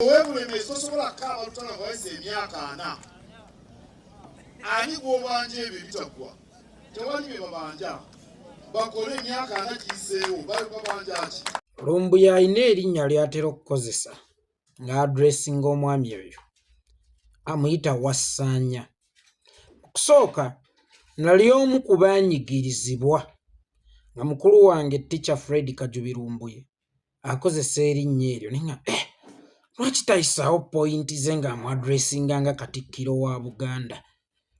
Owebuleme sosobola kaba lutana bawese emyaka 4 ani gwobanja ebyo bitagwa tewali bye babanja bakole emyaka 4 kiseewo bali babanja ki Lumbuye alina erinnya ly'atera okukozesa ng'adressinga omwami oyo amuyita Wassaanya. Okusooka nali omu ku baanyigirizibwa nga mukulu wange Teacher Fred Kajubi Lumbuye akozesa erinnya eryo nenga lwaki tayisaawo pointi ze ng'amwadressinga nga Katikkiro wa Buganda,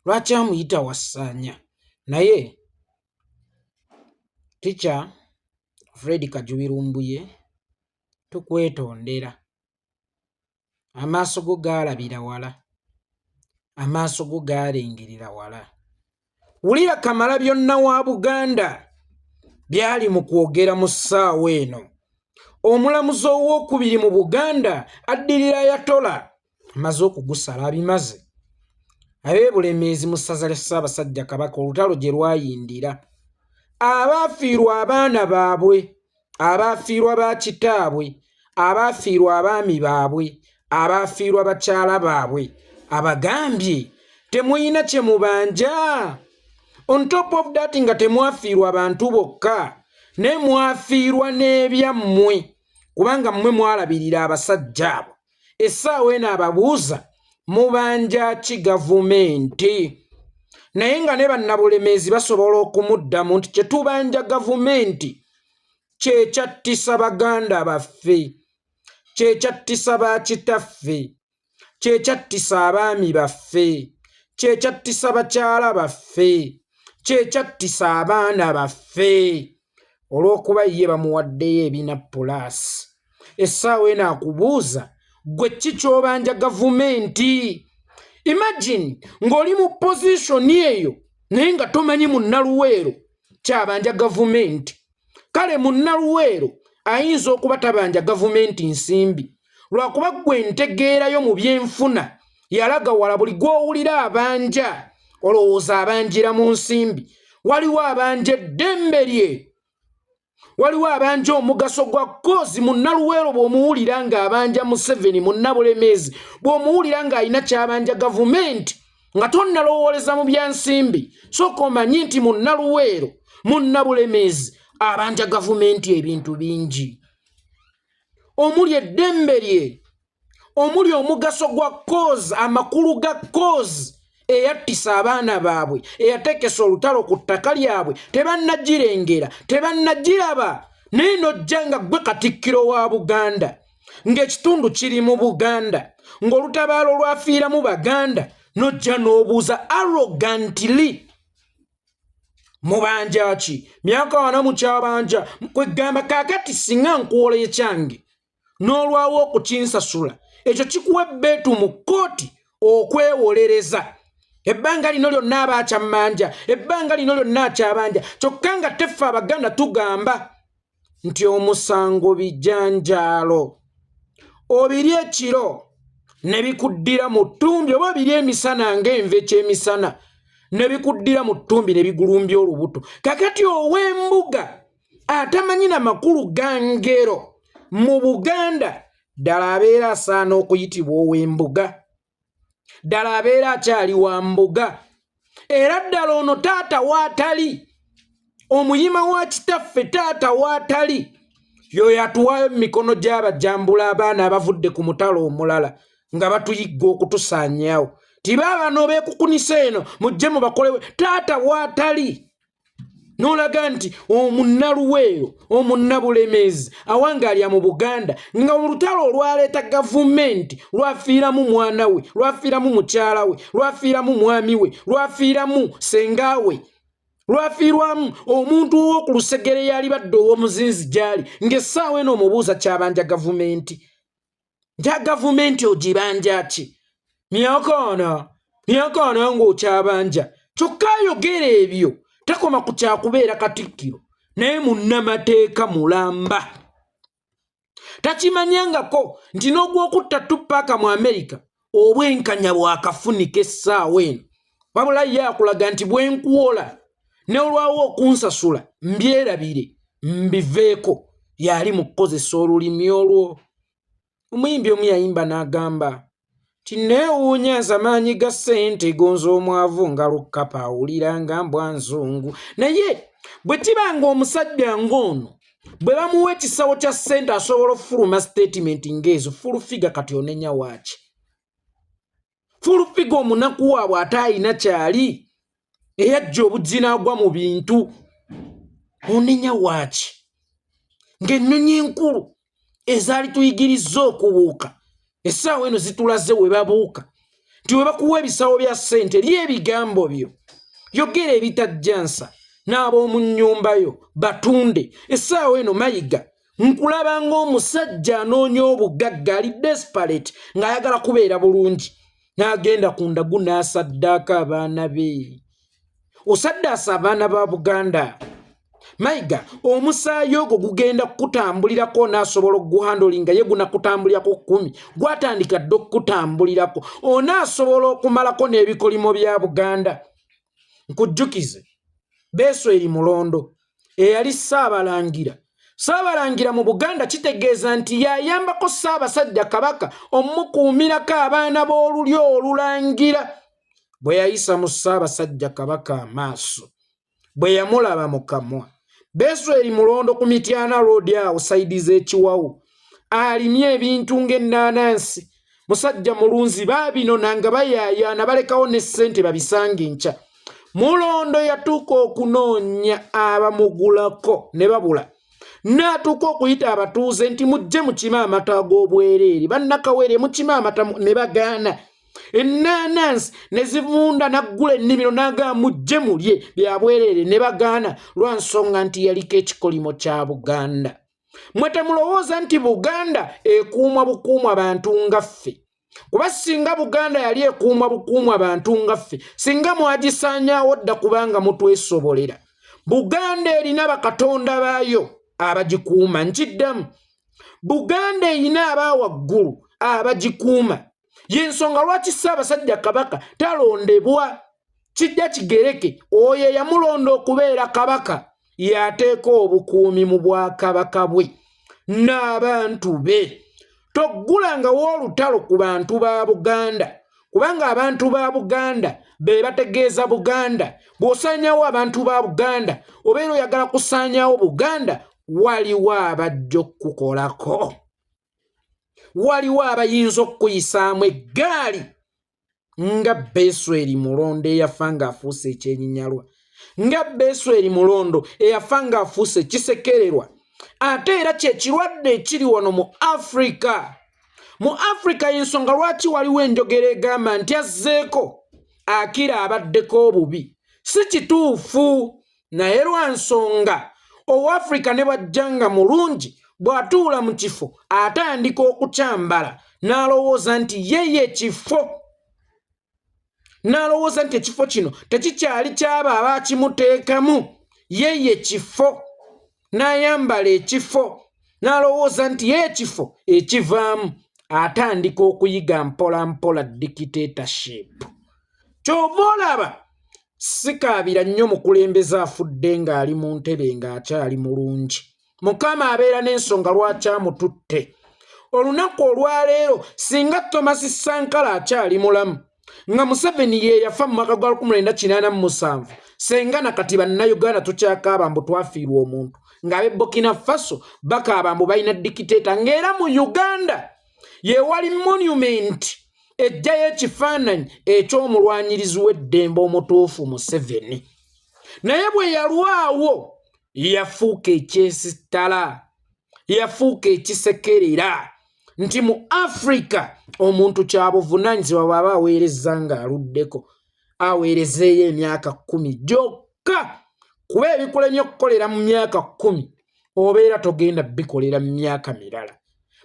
lwaki amuyita Wassaanya? Naye Teacher Fred Kajubi Lumbuye tukwetondera, amaaso go gaalabira wala, amaaso go gaalengerera wala. Wulira Kamalabyonna wa Buganda byali mu kwogera mu ssaawa eno. Omulamuzi ow'okubiri mu Buganda addirira Ayatola amaze okugusala abimaze. Abeebulemeezi mu ssaza lya Ssaabasajja Kabaka olutalo gye lwayindira, abaafiirwa abaana baabwe, abaafiirwa bakitaabwe, abaafiirwa abaami baabwe, abaafiirwa bakyala baabwe, abagambye temuyina kye mubanja. On top of that nga temwafiirwa bantu bokka, ne mwafiirwa n'ebyammwe kubanga mmwe mwalabirira abasajja abo. Essaawa eno ababuuza mubanja ki gavumenti? Naye nga ne bannabulemeezi basobola okumuddamu nti kye tubanja gavumenti kye kyattisa baganda baffe, kye kyattisa bakitaffe, kye kyattisa abaami baffe, kye kyattisa bakyala baffe, kye kyattisa abaana baffe, olw'okuba ye bamuwaddeyo ebina pulaasi. Essaawa eno akubuuza gwe ki ky'obanja gavumenti? Imagine ng'oli mu pozishoni eyo naye nga tomanyi munnaluweero kyabanja gavumenti. Kale munnaluweero ayinza okuba tabanja gavumenti nsimbi, lwakuba gwe ntegeerayo mu byenfuna yalaga wala buli gw'owulira abanja olowooza abanjira mu nsimbi. Waliwo abanja eddembe lye, waliwo abanja omugaso gwa koozi. Munnaluweero bw'omuwulira ng'abanja Museveni, munnabulemeezi bw'omuwulira ng'alina kyabanja gavumenti nga tonnalowooleza mu bya nsimbi, sooka omanyi nti munnaluweero, munnabulemeezi abanja gavumenti ebintu bingi, omuli eddembe lye, omuli omugaso gwa koozi, amakulu ga koozi eyattisa abaana baabwe, eyatekesa olutalo ku ttaka lyabwe, tebannagirengera, tebannagiraba. Naye nojja nga gwe Katikkiro wa Buganda, ng'ekitundu kiri mu Buganda, ng'olutabaalo lwafiiramu Baganda, nojja n'obuuza arrogantly mubanja ki? Myaka 4 mu kyabanja kwegamba kaakati singa nkuwola ekyange n'olwawo okukinsasula, ekyo kikuwa ebbeetu mu kkooti okwewolereza. Ebbanga lino lyonna aba akyammanja, ebbanga lino lyonna akyabanja, kyokka nga teffe Abaganda tugamba nti omusango bijanjaalo. Obiri ekiro ne bikuddira mu ttumbi, oba obiri emisana ng'enva ekyemisana ne bikuddira mu ttumbi ne bigulumbya olubuto. Kakati ow'embuga atamanyi na makulu ga ngero mu Buganda ddala abeera asaana okuyitibwa ow'embuga, ddala abeera akyali wa mbuga. Era ddala ono taata waatali, omuyima wa kitaffe taata waatali, y'oyo atuwaayo mu mikono gy'abajambula abaana abavudde ku mutalo omulala nga batuyigga okutusaanyaawo. Tibaabano beekukunisa eno mujje mubakolewe, taata waatali. N'olaga nti omunnaluweero, omunnabulemeezi awangalya mu Buganda nga olutalo olwaleeta gavumenti lwafiiramu mwana we, lwafiiramu mukyala we, lwafiiramu mwami we, lwafiiramu senga we, lwafiirwamu omuntu ow'oku lusegere yali badde ow'omuzinzi gy'ali, ng'essaawa eno omubuuza kyabanja gavumenti. Nja gavumenti ogibanja ki? Myaka 4 ng'okyabanja, kyokka ayogera ebyo takoma ku kyakubeera Katikkiro, naye munnamateeka mulamba. Takimanyangako nti n'ogw'okutta Tupac mu Amerika obwenkanya bwakafunika essaawa eno, wabula ye akulaga nti bwenkuwola ne olwawo okunsasula mbyerabire mbiveeko, yali mu kukozesa olulimi olwo. omuyimbi omu yayimba n'agamba tineewuunya zamaanyi ga ssente gonza omwavu nga lukkapa awulira nga mbwa nzungu. Naye bwe tibanga omusajja ng'ono bwe bamuwa ekisawo kya ssente asobola okufuluma statement ng'ezo, fulufiga kati onenya waaki? Fulufiga omunaku waabwe ate ayina kyali eyajja obujji n'agwa mu bintu, onenya waaki? Ng'ennyonyi enkulu ezaali tuyigiriza okubuuka essaawa eno zitulaze we babuuka, nti we bakuwa ebisawo bya ssente eri ebigambo byo, yogera ebitajja nsa, n'ab'omu nnyumba yo batunde. Essaawa eno Mayiga nkulaba ng'omusajja anoonya obugagga, ali desperate ng'ayagala kubeera bulungi, n'agenda ku ndagu n'asaddaaka abaana be. Osaddaasa abaana ba Buganda. Mayiga omusaayi ogwo gugenda kutambulirako n'asobola okuguhandolinga ye gunakutambulirako 10, gwatandika dde okutambulirako, onaasobola okumalako n'ebikolimo bya Buganda. Nkujjukize Beesweri Mulondo eyali Ssaabalangira mu Buganda, kitegeeza nti yayambako Ssaabasajja Kabaka omukuumirako abaana b'olulyo olulangira. Bwe yayisa mu Ssaabasajja Kabaka amaaso, bwe yamulaba mu kamwa, Beesweri Mulondo ku Mityana Road awo sayidi z'Ekiwawu alimye ebintu ng'ennaanansi, musajja mulunzi baabinona nga bayaayaana balekawo ne ssente babisanga enkya. Mulondo yatuuka okunoonya abamugulako ne babula, n'atuuka okuyita abatuuze nti mujje mukime amata ag'obwereere. Bannakawere mukime amata ne bagaana. Ennaanansi ne zivunda n'aggula ennimiro n'agamba mujje mulye bya bwereere ne bagaana, lwa nsonga nti yaliko ekikolimo kya Buganda. Mwe temulowooza nti Buganda ekuumwa bukuumwa bantu nga ffe? Kuba singa Buganda yali ekuumwa bukuumwa bantu nga ffe, singa mwagisaanyaawo dda kubanga mutwesobolera. Buganda erina bakatonda baayo abagikuuma. Nkiddamu, Buganda erina abaawaggulu abagikuuma. Y'ensonga lwaki Ssaabasajja Kabaka talondebwa. Kijja kigereke oyo yamulonda okubeera kabaka yateeka obukuumi mu bwakabaka bwe n'abantu be. Toggulanga w'olutalo ku bantu ba Buganda, kubanga abantu ba Buganda be bategeeza Buganda. Bw'osaanyaawo abantu ba Buganda obeera oyagala kusaanyaawo Buganda, waliwo abajja okukukolako, waliwo abayinza okukuyisaamu eggaali nga Beesweri Mulondo eyafa ng'afuuse ekyenyinyalwa, nga Beesweri Mulondo eyafa ng'afuuse ekisekererwa. Ate era kye kirwadde ekiri wano mu Afrika. Mu Afrika y'ensonga lwaki waliwo enjogera egamba nti azzeeko akira abaddeko obubi. Si kituufu, naye lwa nsonga Owafrika ne bw'ajjanga mulungi, bw'atuula mu kifo atandika okukyambala n'alowooza nti yeye ekifo, n'alowooza nti ekifo kino tekikyali kyaba abaakimuteekamu, yeye ekifo, n'ayambala ekifo n'alowooza nti ye ekifo ekivaamu, atandika okuyiga mpola mpola dictatorship. Kyova olaba sikaabira nnyo mukulembeze afudde ng'ali mu ntebe ng'akyali mulungi. Mukama abeera n'ensonga lwaki amututte. Olunaku olwaleero singa Thomas Sankara akyali mulamu, nga Museveni ye yafa mu mwaka gwa 1987, senga na kati bannayuganda tukyakaaba mbu twafiirwa omuntu, ng'ab'e Burkina Faso bakaaba mbu balina dictator, ng'era mu Uganda ye wali monument ejjayo ekifaananyi eky'omulwanyirizi w'eddembe omutuufu Museveni. Naye bwe yalwawo yafuuka ekyesitala, yafuuka ekisekerera, nti mu Afrika omuntu kyabuvunaanyizibwa bw'aba aweereza ng'aluddeko aweerezeeyo emyaka 10 gyokka, kuba ebikulemye okukolera mu myaka 10 obeera togenda bikolera mu myaka mirala.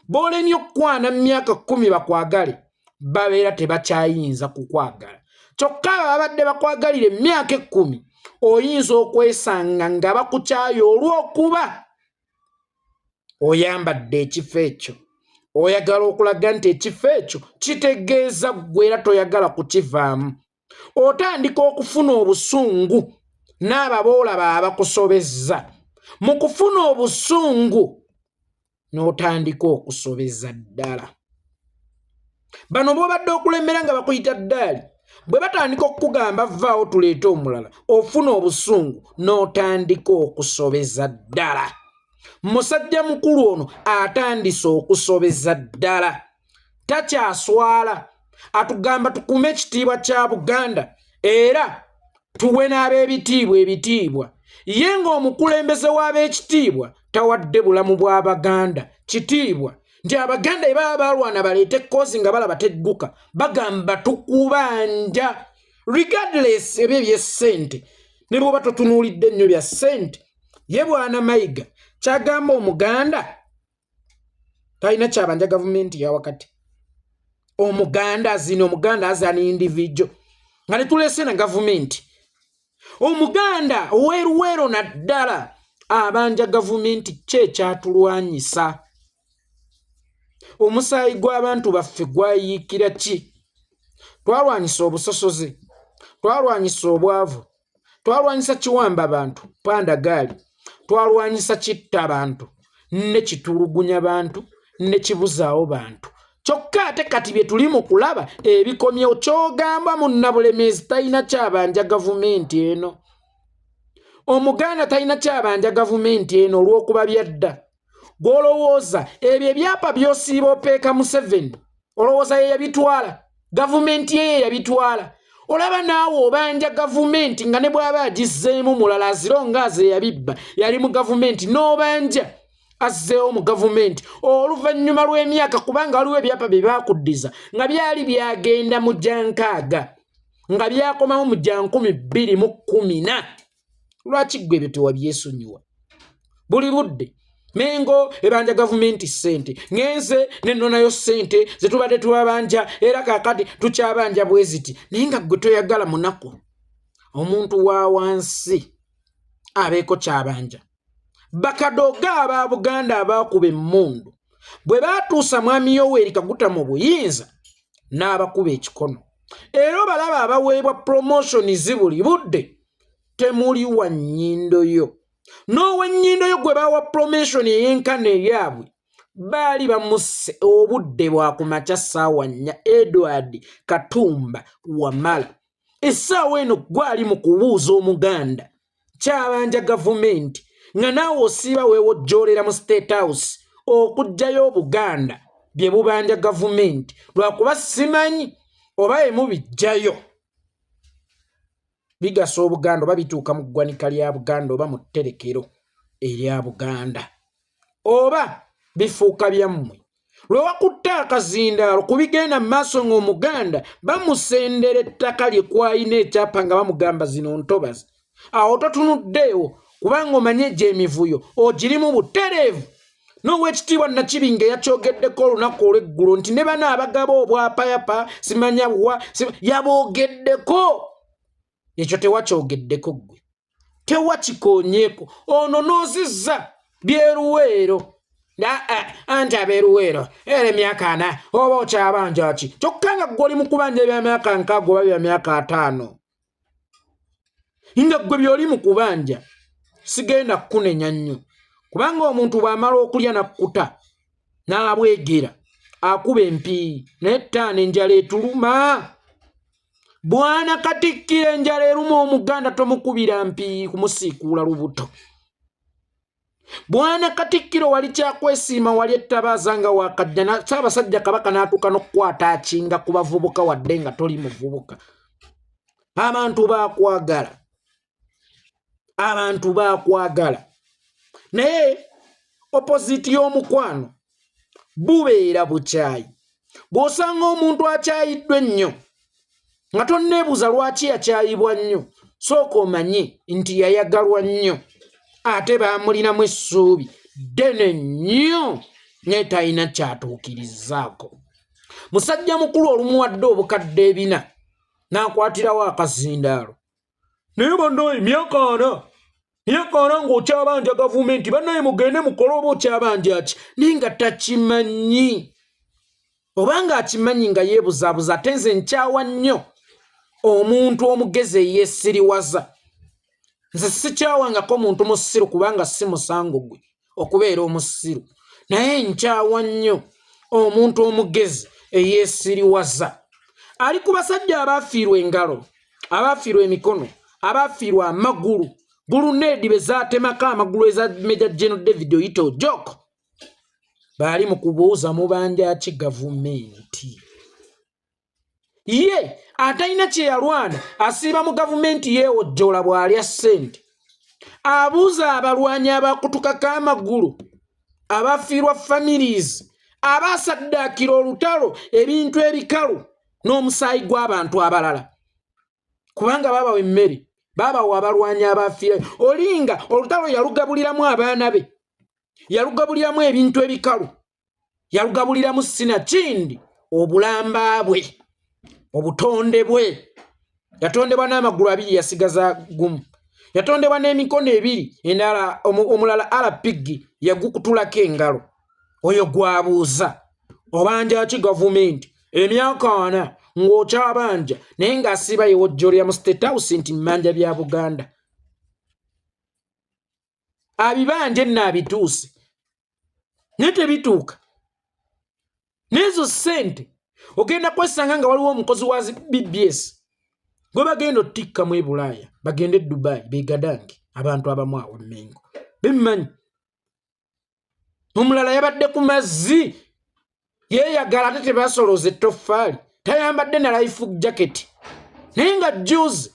B'olemye okukwana mu myaka 10 bakwagale, babeera tebakyayinza kukwagala. Kyokka babadde bakwagalira emyaka 10 oyinza okwesanga nga bakukyayo olw'okuba oyambadde ekifo ekyo. Oyagala okulaga nti ekifo ekyo kitegeeza ggwe era toyagala kukivaamu. Otandika okufuna obusungu n'ababoolaba abakusobezza. Mu kufuna obusungu n'otandika okusobeza ddala. Bano bw'obadde okulembera nga bakuyita ddaali, bwe batandika okukugamba vaawo tuleete omulala, ofuna obusungu n'otandika okusobeza ddala. Musajja mukulu ono atandise okusobeza ddala. Takyaswala. Atugamba tukume ekitiibwa kya Buganda era tuwe n'ab'ebitiibwa ebitiibwa. Ye ng'omukulembeze w'ab'ekitiibwa tawadde bulamu bw'Abaganda kitiibwa. Nti Abaganda bwe baba balwana baleete ekkoosi nga balaba tegguka, bagamba tukubanja regardless ebyo eby'essente. Ne bw'oba totunuulidde nnyo bya ssente, ye Bwana Mayiga kyagamba Omuganda talina kyabanja gavumenti ya wakati. Omuganda azina Omuganda azana individual nga ne tuleese na gavumenti. Omuganda weeruweero naddala abanja gavumenti kyekyatulwanyisa. Omusaayi gw'abantu baffe gwayiikira ki? Twalwanyisa obusosoze, twalwanyisa obwavu, twalwanyisa kiwamba bantu pandagaali, twalwanyisa kitta bantu ne kitulugunya bantu ne kibuzaawo bantu. Kyokka ate kati bye tuli mu kulaba ebikomyewo ky'ogamba Munnabulemeezi talina kyabanja gavumenti eno. Omuganda talina kyabanja gavumenti eno olw'okuba byadda. Gw'olowooza ebyo ebyapa by'osiiba opeeka Museveni olowooza ye yabitwala, gavumenti ye yabitwala. Olaba naawe obanja gavumenti nga ne bw'aba agizzeemu mulala azironga aze yabibba yali mu gavumenti n'obanja azzeewo mu gavumenti oluvannyuma lw'emyaka, kubanga waliwo ebyapa bye baakuddiza nga byali byagenda mu Jankaaga nga byakomawo mu Jan2014. Lwaki ggwe ebyo tewabyesunyiwa? Buli budde Mengo ebanja gavumenti ssente, ngenze nennonayo ssente ze tubadde tubabanja era kaakati tukyabanja bweziti. Naye nga ggwe toyagala munaku omuntu wa wansi abeeko kyabanja. Bakadoga aba Buganda abaakuba emmundu bwe baatuusa Mwami Yoweri Kaguta mu buyinza n'abakuba ekikono. Era balaba abaweebwa promotion zibuli budde temuli wa nnyindo yo. N'ow'ennyindo yo gwe bawa promotion ey'enkana eryabwe baali bamusse obudde bwa kumakya ssaawa 4 Edward Katumba Wamala. Essaawa eno gwali mu kubuuza Omuganda kyabanja gavumenti nga naawe osiiba weewojjoolera mu State House okuggyayo Obuganda bye bubanja gavumenti lwakuba simanyi oba emubijjayo bigasa Obuganda oba bituuka mu ggwanika lya Buganda oba mu tterekero erya Buganda oba bifuuka byammwe. Lwe wakutta akazindaalo kubigenda mu maaso ng'Omuganda bamusendera ettaka lye kwayina ekyapa nga bamugamba zino ntobazi. Awo totunuddeewo kubanga omanye gy'emivuyo ogirimu butereevu. N'Oweekitiibwa Nakibinge yakyogeddeko olunaku olw'eggulo nti ne bano abagaba obwapayapa simanya bwa yaboogeddeko. Ekyo tewakyogeddeko ggwe, tewakikoonyeeko. Ono n'ozizza byeruweero. Anti abeeruweero era emyaka 4 oba okyabanja ki? Kyokka nga ggwe oli mu kubanja eby'emyaka 6 oba eby'emyaka 5 nga ggwe by'oli mu kubanja sigenda kukunenya nnyo, kubanga omuntu bw'amala okulya nakkuta n'abwegera akuba empiiyi naye ttaano enjala etuluma. Bwana Katikkiro enjala eruma Omuganda tomukubira mpiiyi kumusiikuula lubuto. Bwana Katikkiro wali kyakwesiima wali ettabaaza nga wakajja Ssaabasajja Kabaka n'atuuka n'okukwata akinga ku bavubuka wadde nga toli muvubuka. Abantu baakwagala, abantu baakwagala, naye opposite y'omukwano bubeera bukyayi. Bw'osanga omuntu akyayiddwa ennyo nga tonneebuuza lwaki yakyayibwa nnyo, sooka omanye nti yayagalwa nnyo ate baamulinamu essuubi ddene nnyo naye talina kyatuukirizaako. Musajja mukulu olumuwadde obukadde 4 n'akwatirawo akazindaalo. Naye bannaye myaka 4 ng'okyabanja gavumenti, bannaye mugende mukole oba okyabanja ki? Naye nga takimanyi. Obanga akimanyi nga yeebuzaabuza ate nze nkyawa nnyo omuntu omugezi eyeesiriwaza. Nze sikyawangako muntu musiru kubanga si musango gwe okubeera omusiru. naye nkyawa nnyo omuntu omugezi eyeesiriwaza ali ku basajja abaafiirwa engalo, abaafiirwa emikono, abaafiirwa amagulu, guluneedi be zaatemako amagulu eza Major General David Oyito Ojoko baali mu kubuuza mubanja ki gavumenti. Ye atalina kye yalwana asiiba mu gavumenti yeewojjoola bw'alya ssente. Abuuza abalwanyi abakutukako amagulu, abafiirwa families, abaasaddaakira olutalo ebintu ebikalu n'omusaayi gw'abantu abalala. Kubanga baabawa emmere, baabawa abalwanyi abafiira. Olinga olutalo yalugabuliramu abaana be, yalugabuliramu ebintu ebikalu, yalugabuliramu sinakindi obulamba bwe, obutonde bwe. Yatondebwa n'amagulu 2 yasigaza gumu, yatondebwa n'emikono 2 endala omulala alapigi yagukutulako engalo. Oyo gwabuuza obanja ki gavumenti emyaka 4 ng'okyabanja naye ng'asiiba yewojjolera mu State House nti mmanja bya Buganda. Abibanja nno abituuse naye tebituuka. N'ezo ssente ogenda kwesanga nga waliwo omukozi wa BBS gwe bagenda otikka mu Bulaaya, bagende Dubai begadange abantu abamu awo Mengo bimmanyi. Omulala yabadde ku mazzi yeeyagala ate tebasolooza ettoffaali, tayambadde na life jacket, naye nga juzi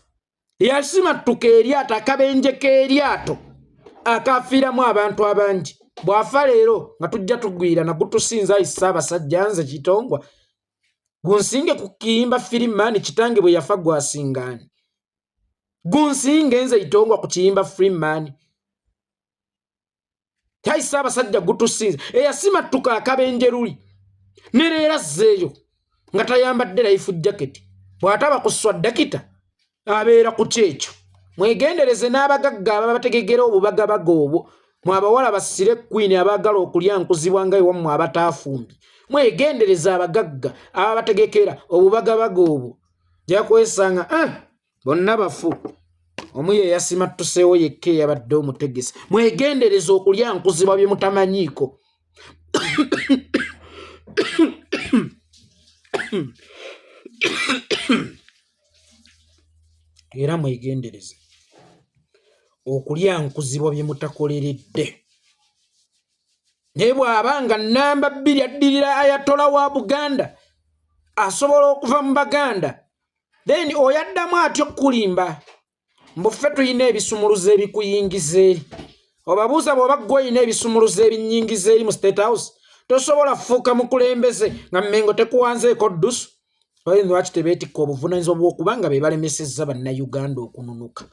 yasimattuka eryato akabenje k'eryato akafiiramu abantu abangi. Bw'afa leero nga tujja tugwira na gutusinza ayi Ssaabasajja nze Kitongwa gunsinge ku kiyimba Freeman kitange bwe yafa gwasingaani. Gunsinge nze Kitongwa ku kiyimba Freeman ayi Ssaabasajja gutusinza eyasimattuka akabenje luli ne leero azzeeyo nga tayambadde life jacket. Bw'ataba ku swaddakita abeera ku kyekyo. Mwegendereze n'abagagga ababategegera obubagabaga obwo, mwe abawala basire Queen abaagala okulya nkuzibwa nga ewammwe abataafumbye. Mwegendereze abagagga ababategekera obubagabaga obwo, gya kwesanga bonna bafu. Omu ye yasimattuseewo yekka eyabadde omutegesi. Mwegendereze okulya nkuzibwa bye mutamanyiiko. Era mwegendereze okulya nkuzibwa bye mutakoleredde. Naye bw'abanga nnamba 2 addirira Ayatola wa Buganda asobola okuva mu Baganda, then oyaddamu atyo kulimba mbu ffe tulina ebisumuluzo ebikuyingiza eri. Obabuuza bw'oba ggwe olina ebisumuluzo ebinnyingiza eri mu State House, tosobola fuuka mukulembeze nga Mengo tekuwanzeeko ddusu. Oyinza lwaki tebeetikka obuvunaanyizibwa bw'okubanga be balemesezza bannayuganda okununuka.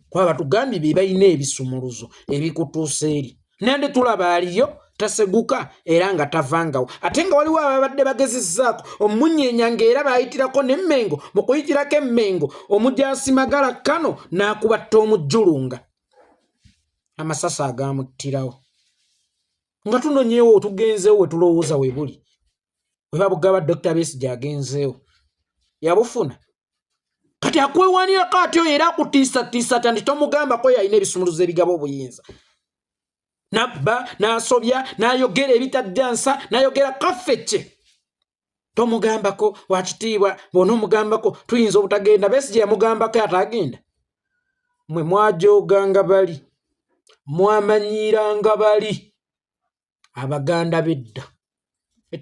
Kuba batugambye be balina ebisumuluzo ebikutuusa eri. Nandi tulaba aliyo taseguka era nga tavangawo. Ate nga waliwo ababadde bagezezzaako omunyeenya ng'era baayitirako ne Mengo mu kuyitirako emmengo omujaasi Magala Kano n'akubatta omujjulunga. Amasasi agaamuttirawo. Nga tunonyeewo tugenzeewo we tulowooza we buli. We babugaba Dr. Besigye agenzeewo. Yabufuna. Kati akwewanirako atyo era akutiisatiisa nti tomugambako yalina ebisumuluzo ebigaba obuyinza. Nabba, n'asobya, n'ayogera ebitajjansa, n'ayogera kaffecce. Tomugambako wakitiibwa, bw'onoomugambako tuyinza obutagenda. Besigye yamugambako atagenda. Mmwe mwajooganga bali, mwamanyiranga bali. Abaganda bedda.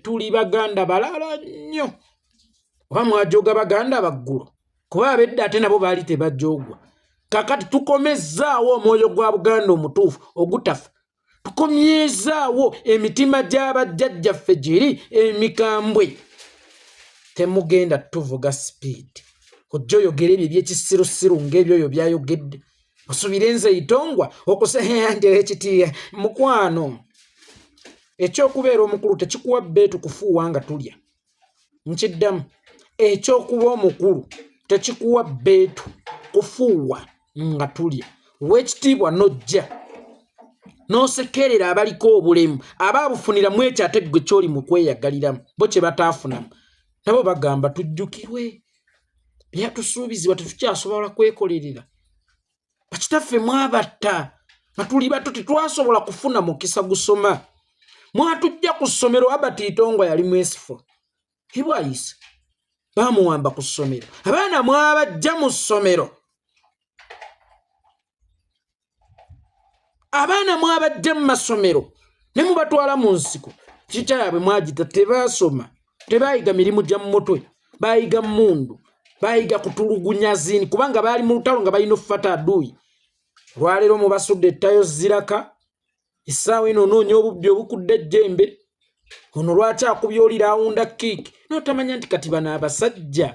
Tuli Baganda balala nnyo. Oba mwajooga Baganda baggulu. Kuba abedda ate nabo baali tebajoogwa. Kakati tukomezzaawo omwoyo gwa Buganda omutuufu ogutafa. Tukomyezaawo emitima gy'abajjajjaffe giri emikambwe. Temugenda tuvuga speed. Ojja oyogera ebyo eby'ekisirusiru ng'ebyoyo byayogedde. Osubire nze Itongwa okuseyanjera ekitiya mukwano. Ekyokubeera omukulu tekikuwa bbeetu kufuuwa nga tulya. Nkiddamu. Ekyokuba omukulu tekikuwa bbeetu kufuuwa nga tulya. Weekitiibwa nojja n'osekerera abaliko obulemu abaabufunira mu ekyo ate ggwe ky'oli mu kweyagaliramu bo kye bataafunamu. Nabo bagamba tujjukirwe byatusuubizibwa tetukyasobola kwekolerera. Bakitaffe mwabatta nga tuli bato tetwasobola kufuna mukisa gusoma. mwatujja ku ssomero Albert Itongo yali mwesifo hibwayise bamuwamba ku ssomero abaana mwabajja mu ssomero abaana mwabajja mu masomero ne mubatwala mu nsiko kikyabwe mwagita tebasoma tebayiga mirimu gya mu mutwe bayiga mundu bayiga kutulugunya zini kubanga bali mu lutalo nga balina okufata aduyi lwaleero mubasudde ettayo ziraka essaawa eno onoonya obubbi obukudde ejjembe ono lwaki akubya oli raawunda kiiki n'otamanya nti kati bano abasajja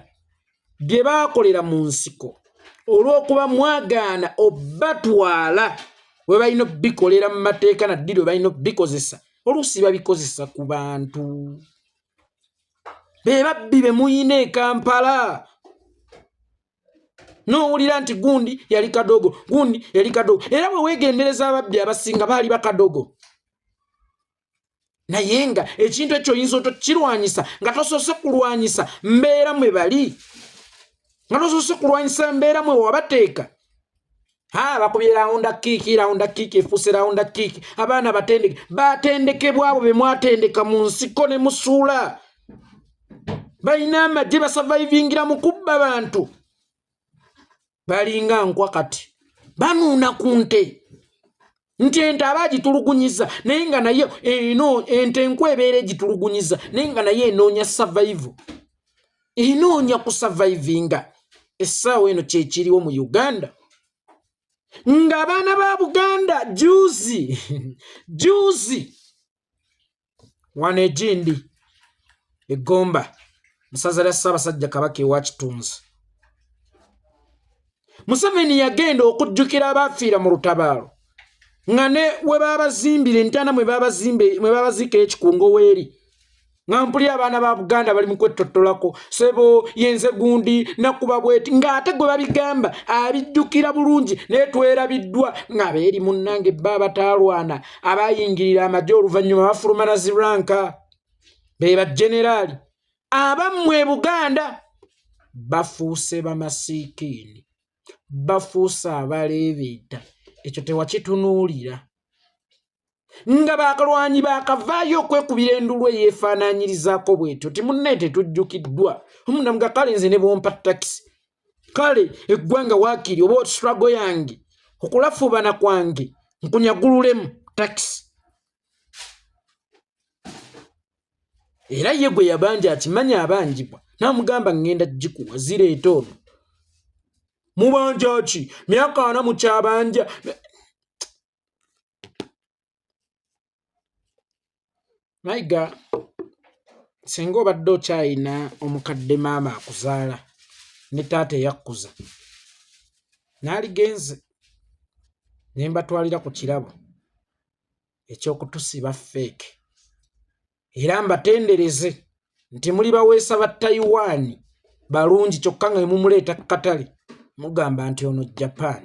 bye baakolera mu nsiko olw'okuba mwagaana obatwala we balina obikolera mu mateeka naddiri we balina obikozesa oluusi babikozesa ku bantu be babbi be muyina e Kampala n'owulira nti gundi yali kadogo gundi yali kadogo era bwe weegendereza ababbi abasinga baali bakadogo naye nga ekintu ekyo oyinza otokirwanyisa nga tosoose kulwanyisa mbeera mwe bali nga tosoose kulwanyisa mbeera mwe wabateeka bakubye raawunda kiiki efuuse raawunda kiiki abaana batendekebwa abo be mwatendeka mu nsiko ne musuula balina amagye basavaivingira mu kubba bantu balinga nkwa kati banuuna ku nte nti ente abagitulugunyiza naye nga naye eno ente enkwa ebeera egitulugunyiza naye nga naye enoonya survive enoonya kusavaivinga essaawa eno kyekiriwo mu Uganda nga abaana ba Buganda juzi wano egindi egomba musaza lya Ssaabasajja Kabaka ewa Kitunzi Museveni yagenda okujjukira abaafiira mu lutabaalo nga ne we baabazimbira entana mwe baabaziika ekikungo weeri nga mpuli abaana ba Buganda bali mu kwetottolako sebo yenze gundi nakuba bweti ng'ate gwe babigamba abijjukira bulungi naye twerabiddwa nga beeri munnange bba abataalwana abayingirira amagye oluvannyuma bafuluma na ziranka be bajeneraali abammwe Buganda bafuuse bamasiikiini bafuuse abaleebeeta ekyo tewakitunuulira nga bakalwanyi bakavaayo okwekubira endulu eyeefaanaanyirizaako bwetyo timunne tetujjukiddwa omundamuga kale nze ne bompa takisi kale eggwanga waakiri oba struggle yange okulafubana kwange nkunyagululemu takisi era ye gwe yabanja akimanya abanjibwa namugamba ngenda gikuwa zireeta ono mubanja ki myaka ana mukyabanja mayiga singa obadde okyayina omukadde maama akuzaala ne taata eyakkuza n'aligenze ne mbatwalira ku kirabo ekyokutusiba feeke era mbatendereze nti muli baweesa ba Taiwan balungi kyokka nga mumuleeta ku katale mugamba nti ono Japan